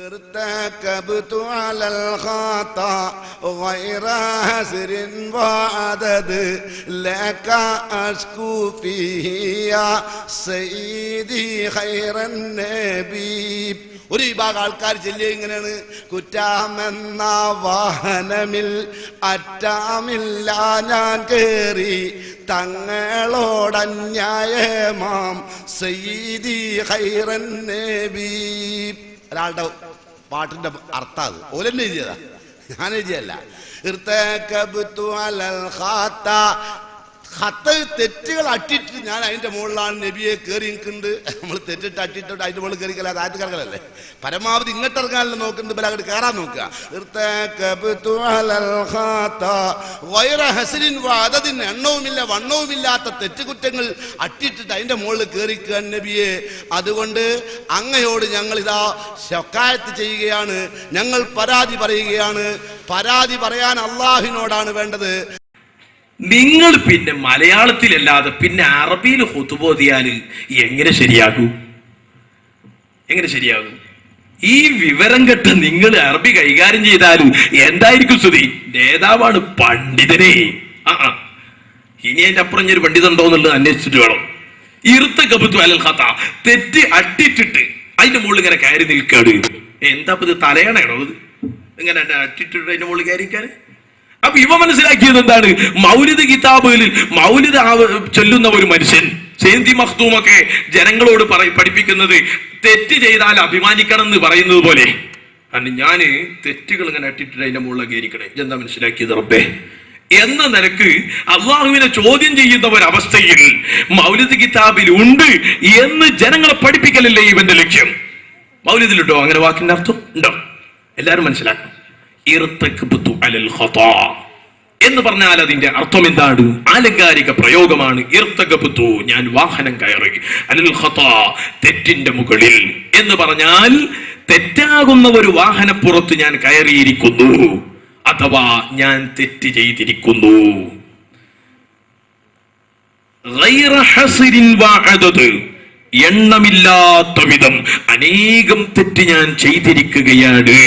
ارتكبت على الخطا غير حسر وعدد لك أشكو فيه يا سيدي خير النبي. ഒരു വിഭാഗം ആൾക്കാർ ചൊല്ലിയ ഇങ്ങനെയാണ്: കുറ്റാമെന്ന വാഹനമിൽ അറ്റാമില്ല ഞാൻ കേറി തങ്ങളോടന്യായമാം സയ്യിദി ഖൈറൻ നബി. ഒരാളുടെ പാട്ടിന്റെ അർത്ഥം അത് ഓലെന്നെ എഴുതിയതാ, ഞാൻ എഴുതിയല്ല. ഇർതകബ്തു അലൽ ഖാത്ത, ഖത്ത് തെറ്റുകൾ അട്ടിട്ട് ഞാൻ അതിന്റെ മുകളിലാണ് നബിയെ കയറി നിൽക്കുന്നുണ്ട്. നമ്മൾ തെറ്റിട്ട് അട്ടിട്ട് അതിന്റെ മുകളിൽ കയറിക്കല്ല, താഴത്ത് കിടക്കലല്ലേ. പരമാവധി ഇങ്ങോട്ട് ഇറങ്ങാനല്ലോ നോക്കുന്നത്, ബല അങ്ങോട്ട് കയറാൻ നോക്കുക. എണ്ണവുമില്ല വണ്ണവുമില്ലാത്ത തെറ്റുകുറ്റങ്ങൾ അട്ടിട്ടിട്ട് അതിന്റെ മുകളിൽ കയറിക്കുക നബിയെ. അതുകൊണ്ട് അങ്ങയോട് ഞങ്ങൾ ഇതാ ശകായത്ത് ചെയ്യുകയാണ്, ഞങ്ങൾ പരാതി പറയുകയാണ്. പരാതി പറയാൻ അള്ളാഹുവിനോടാണ് വേണ്ടത്. നിങ്ങൾ പിന്നെ മലയാളത്തിലല്ലാതെ പിന്നെ അറബിയിൽ ഖുതുബ ഓതിയാൽ എങ്ങനെ ശരിയാകും? എങ്ങനെ ശരിയാകും? ഈ വിവരം കെട്ട നിങ്ങൾ അറബി കൈകാര്യം ചെയ്താലും എന്തായിരിക്കും സ്ഥിതി? നേതാവാണ് പണ്ഡിതനെ. ഇനി അതിന്റെ അപ്പുറം ഒരു പണ്ഡിതൻ ഉണ്ടോ എന്നുള്ളത് അന്വേഷിച്ചിട്ട് വേണം. ഇർതകബ്തു അലൽ ഖതാ, തെറ്റ് അട്ടിട്ടിട്ട് അതിന്റെ മുകളിൽ ഇങ്ങനെ കയറി നിൽക്കാണ്. എന്താ ഇത് തലയണയാണോ ഇത്? ഇങ്ങനെ അട്ടിട്ടിട്ട് അതിന്റെ മുകളിൽ കയറിക്കാൻ? അപ്പൊ ഇവ മനസ്സിലാക്കിയത് എന്താണ്? മൗലിദ് കിതാബുകളിൽ മൗലിദ് ചൊല്ലുന്ന ഒരു മനുഷ്യൻ സേന്തി മഖ്ദൂമൊക്കെ ജനങ്ങളോട് പഠിപ്പിക്കുന്നത് തെറ്റ് ചെയ്താൽ അഭിമാനിക്കണം എന്ന് പറയുന്നത് പോലെ ആണ്. ഞാന് തെറ്റുകൾ ഇങ്ങനെ അട്ടിട്ടിട്ട് അതിന്റെ മുകളിൽ കയറിക്കണേ. എന്താ മനസ്സിലാക്കിയത് റബ്ബേ എന്ന നിലക്ക് അള്ളാഹുവിനെ ചോദ്യം ചെയ്യുന്ന ഒരവസ്ഥയിൽ മൗലിദ് കിതാബിൽ ഉണ്ട് എന്ന് ജനങ്ങളെ പഠിപ്പിക്കലല്ലേ ഇവന്റെ ലക്ഷ്യം? മൗലിദിലുണ്ടോ അങ്ങനെ വാക്കിന്റെ അർത്ഥം? ഉണ്ടോ? എല്ലാരും മനസ്സിലാക്കണം. ഇർതകബ്തു അലൽ ഖതാ എന്ന് പറഞ്ഞാൽ അതിന്റെ അർത്ഥം എന്താണ്? ആലങ്കാരിക പ്രയോഗമാണ്. ഇർതകബ്തു, ഞാൻ വാഹനം കയറി, അലൽ ഖതാ, തെറ്റിന്റെ മുകളിൽ എന്ന് പറഞ്ഞാൽ തെറ്റാകുന്ന ഒരു വാഹനപ്പുറത്ത് ഞാൻ കയറിയിരിക്കുന്നു, അഥവാ ഞാൻ തെറ്റ് ചെയ്തിരിക്കുന്നു. ഗൈറ ഹസ്രിൻ വഅദദ്, എണ്ണമില്ലാത്ത വിധം അനേകം തെറ്റ് ഞാൻ ചെയ്തിരിക്കുകയാണ്.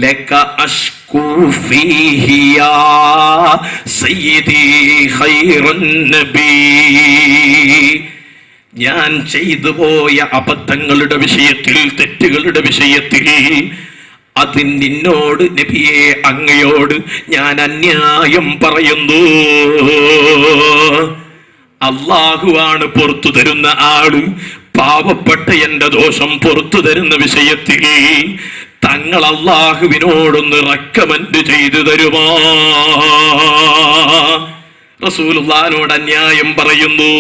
ലക അഷ്കൂ ഫീഹി യാ സയ്യിദി ഖൈറൻ നബി, ഞാൻ ചെയ്തു പോയ അബദ്ധങ്ങളുടെ വിഷയത്തിൽ, തെറ്റുകളുടെ വിഷയത്തിൽ അതിൽ നിന്നോട് നബിയെ, അങ്ങയോട് ഞാൻ അന്യായം പറയുന്നു. അള്ളാഹുവാണ് പുറത്തു തരുന്ന ആള്. പാവപ്പെട്ട എന്റെ ദോഷം പുറത്തു തരുന്ന വിഷയത്തിൽ തങ്ങൾ അള്ളാഹുവിനോടൊന്ന് റെക്കമെൻഡ് ചെയ്തു തരുമോ? റസൂലുള്ളാഹിനോട് അന്യായം പറയുന്നു.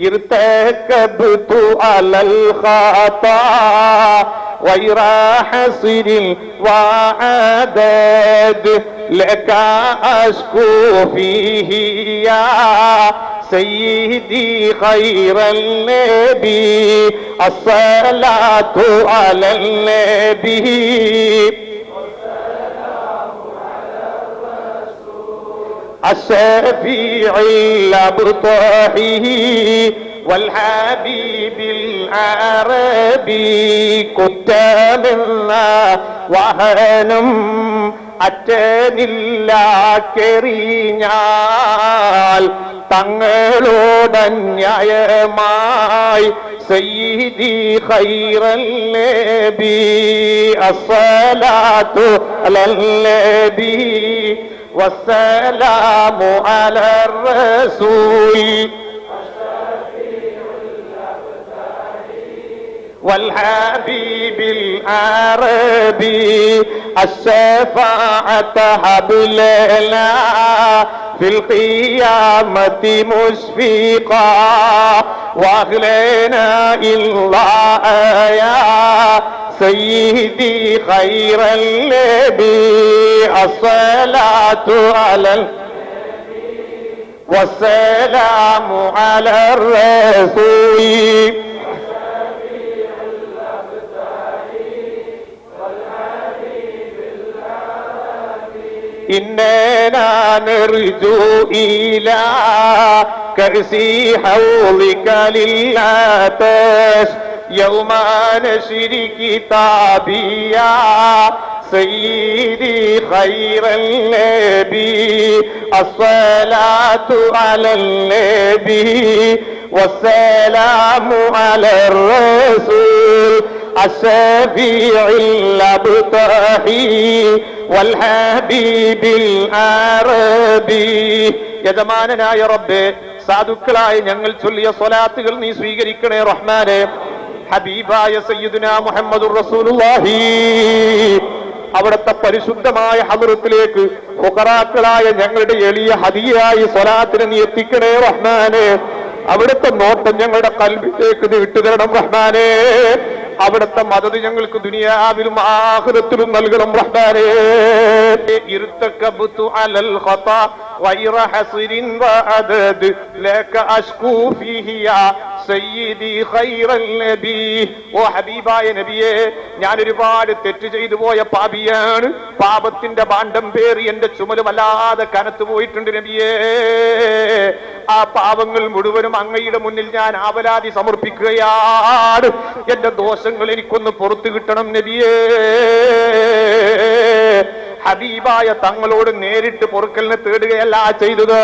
ഇർതകബ്തു അലൽ ഖതാ غير حصر وعدد لك أشكو فيه يا سيدي خير النبي الصلاة على النبي الشفيع الأبطحي والحبيب العربي. كنت منا وهنم അറ്റനില്ല കെറിഞ്ഞാൽ തങ്ങളോടന്യായമായി സയ്യിദി ഖൈറൽ നബി അസ്സലാത്തു അലൽ നബി വസ്സലാമു അലർ റസൂൽ والحبيب العربي. الشفاعة هب لنا في القيامة مشفقا واغلنا إلا يا سيدي خير النبي الصلاة على والسلام على الرسول إننا نرجو إلى كرسي حوضك للعطش يوم نشر كتابي يا سيدي خير النبي الصلاة على النبي والسلام على الرسول الشفيع الأبطحي والحبيب العربي യജമാനനായ റബ്ബേ, സാധുക്കളായ ഞങ്ങൾ ചൊല്ലിയ സ്വലാത്തുകൾ നീ സ്വീകരിക്കണേ റഹ്മാനെ. ഹബീബായ സയ്യിദുനാ മുഹമ്മദുർ റസൂലുള്ളാഹി അവിടുത്തെ പരിശുദ്ധമായ ഹദ്റത്തിലേക്ക് ഫുഖറാക്കളായ ഞങ്ങളുടെ എളിയ ഹദിയായി സ്വലാത്തിനെ നീ എത്തിക്കണേ റഹ്മാനെ. അവിടുത്തെ നോട്ടം ഞങ്ങളുടെ ഖൽബിലേക്ക് നീ വിട്ടുതരണം റഹ്മാനെ. അവിടുത്തെ മദത് ഞങ്ങൾക്ക് ദുനിയാവിലും ആഖിറത്തിലും നൽകണം റഹ്മാനേ. ഇർതകബ്തു അലൽ ഖതാ ഗൈറ ഹസ്രിൻ വഅദദ് ലക അഷ്കൂ ഫീഹി യാ സയ്യിദി ഖൈറൽ നബി. ഓ ഹബീബായ നബിയേ, ഞാൻ ഒരുപാട് തെറ്റ് ചെയ്തു പോയ പാപിയാണ്. പാപത്തിന്റെ ഭാണ്ഡം പേറി എന്റെ ചുമല് വല്ലാതെ കനത്തു പോയിട്ടുണ്ട് നബിയേ. ആ പാപങ്ങൾ മുഴുവനും അങ്ങയുടെ മുന്നിൽ ഞാൻ ആവലാതി സമർപ്പിക്കുകയാണ്. എന്റെ ദോഷങ്ങൾ എനിക്കൊന്ന് പുറത്തു കിട്ടണം നബിയേ. ഹബീബായ തങ്ങളോട് നേരിട്ട് പൊറുക്കലിനെ തേടുകയല്ല ചെയ്തത്,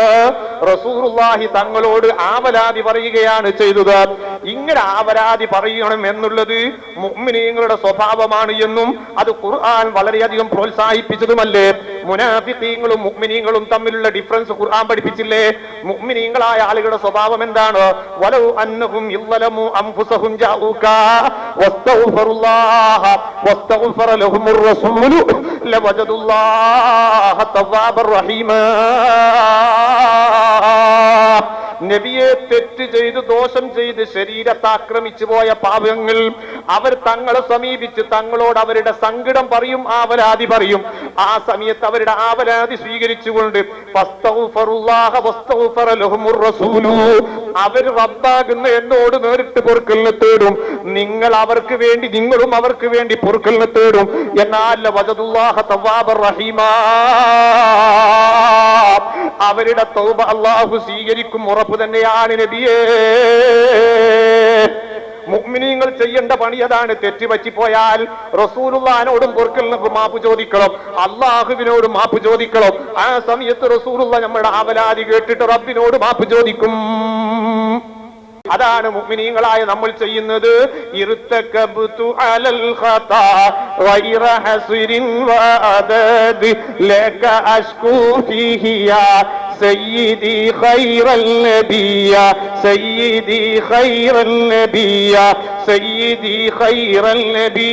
റസൂലുള്ളാഹി തങ്ങളോട് ആവലാതി പറയുകയാണ് ചെയ്തത്. ഇങ്ങനെ ആവലാതി പറയണം എന്നുള്ളത് മുഅ്മിനീങ്ങളുടെ സ്വഭാവമാണ് എന്നും അത് ഖുർആൻ വളരെയധികം പ്രോത്സാഹിപ്പിച്ചതുമല്ലേ. മുനാഫിഖീങ്ങളും മുഅ്മിനീങ്ങളും തമ്മിലുള്ള ഡിഫറൻസ് ഖുർആൻ പഠിപ്പിച്ചില്ലേ? മുഅ്മിനീങ്ങളായ ആളുകളുടെ സ്വഭാവം എന്താണ്? വലൗ അന്നഹും യളമു അൻഫുസഹും ജാഊക വസ്തഗ്ഫിറുല്ലാഹ വസ്തഗ്ഫറ ലഹുമുർ റസൂലു ലവജദുല്ലാഹ തവ്വാബർ റഹീമാ. നബിയെ, തെറ്റ് ചെയ്ത് ദോഷം ചെയ്ത് ശരീരത്തെ ആക്രമിച്ചു പോയ പാപങ്ങൾ അവർ തങ്ങളെ സമീപിച്ച് തങ്ങളോട് അവരുടെ സങ്കടം പറയും, ആവലാതി പറയും. ആ സമയത്ത് അവരുടെ ആവലാതി സ്വീകരിച്ചുകൊണ്ട് അവർ റബ്ബാകുന്ന എന്നോട് നേരിട്ട് പൊറുക്കലിനെ തേടും. നിങ്ങൾ അവർക്ക് വേണ്ടി, നിങ്ങളും അവർക്ക് വേണ്ടി പൊറുക്കലിനെ തേടും. എന്നാൽ വജദുല്ലാഹ തവ്വാബർ റഹീമാ, അവരുടെ തൗബ അല്ലാഹു സ്വീകരിക്കും, ഉറപ്പ് തന്നെയാണ് നബിയേ. മുഅ്മിനീങ്ങൾ ചെയ്യേണ്ട പണി അതാണ്. തെറ്റുപറ്റിപ്പോയാൽ റസൂലുള്ളാഹിനോടും പൊറുക്കലിന് മാപ്പ് ചോദിക്കണം, അള്ളാഹുവിനോടും മാപ്പ് ചോദിക്കണം. ആ സമയത്ത് റസൂലുള്ളാഹി നമ്മുടെ ആവലാതി കേട്ടിട്ട് റബ്ബിനോട് മാപ്പ് ചോദിക്കും. അതാണ് മുഅ്മിനീങ്ങളായ നമ്മൾ ചെയ്യുന്നത്. ഇർതകബ്തു അലൽ ഖതാ ഗൈറ ഹസ്രിൻ വഅദദ് ലക അഷ്കൂ ഫീഹി യാ സയ്യിദി ഖൈറൽ നബിയ സയ്യിദി ഖൈറൽ നബിയ സയ്യിദി ഖൈറൽ നബി.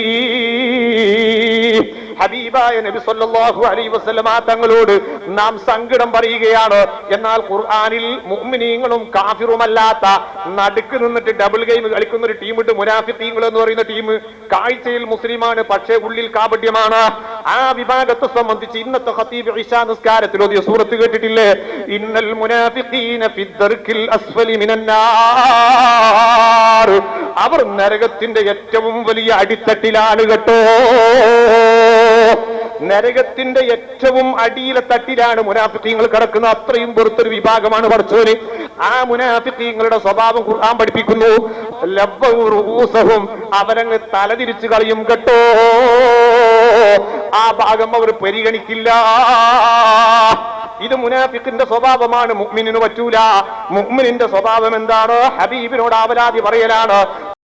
ഹബീബായ നബി സല്ലല്ലാഹു അലൈഹി വസല്ലമ തങ്ങളോട് നാം സങ്കടം പറയുകയാണ്. എന്നാൽ ഖുർആനിൽ മുഅ്മിനീങ്ങളും കാഫിറുമല്ലാത്ത നടുക്ക് നിന്നിട്ട് ഡബിൾ ഗെയിം കളിക്കുന്ന ഒരു ടീമുണ്ട്, മുനാഫിഖീങ്ങൾ എന്ന് പറയുന്ന ടീം. കാഴ്ചയിൽ മുസ്ലിമാണ്, പക്ഷേ ഉള്ളിൽ കാപട്യമാണ്. ആ വിഭാഗത്തെ സംബന്ധിച്ച് ഇന്നത്തെ ഖതീബ് ഇശാ നിസ്കാരത്തിൽ ഓതിയ സൂറത്ത് കേട്ടിട്ടില്ലേ? ഇന്നൽ മുനാഫിഖീന ഫിദ്ദർക്കിൽ അസ്ഫലി മിനന്നാർ. അവർ നരകത്തിന്റെ ഏറ്റവും വലിയ അടിത്തട്ടിലാണ് കേട്ടോ. നരകത്തിന്റെ ഏറ്റവും അടിയിലെ തട്ടിലാണ് മുനാഫിഖീങ്ങൾ കിടക്കുന്നത്. അത്രയും വെറുത്തൊരു വിഭാഗമാണ് പടച്ചോന്. ആ മുനാഫിഖീങ്ങളുടെ സ്വഭാവം ഖുർആൻ പഠിപ്പിക്കുന്നു. ലബ്ബൗറൂസഹും, അവരങ്ങ് തലതിരിച്ചു കളയും കേട്ടോ. ആ ഭാഗം അവർ പരിഗണിക്കില്ല. ഇത് മുനാഫിഖിന്റെ സ്വഭാവമാണ്, മുഅ്മിനിന് പറ്റൂല. മുഅ്മിനിന്റെ സ്വഭാവം എന്താണ്? ഹബീബിനോട് ആവലാതി പറയലാണ്.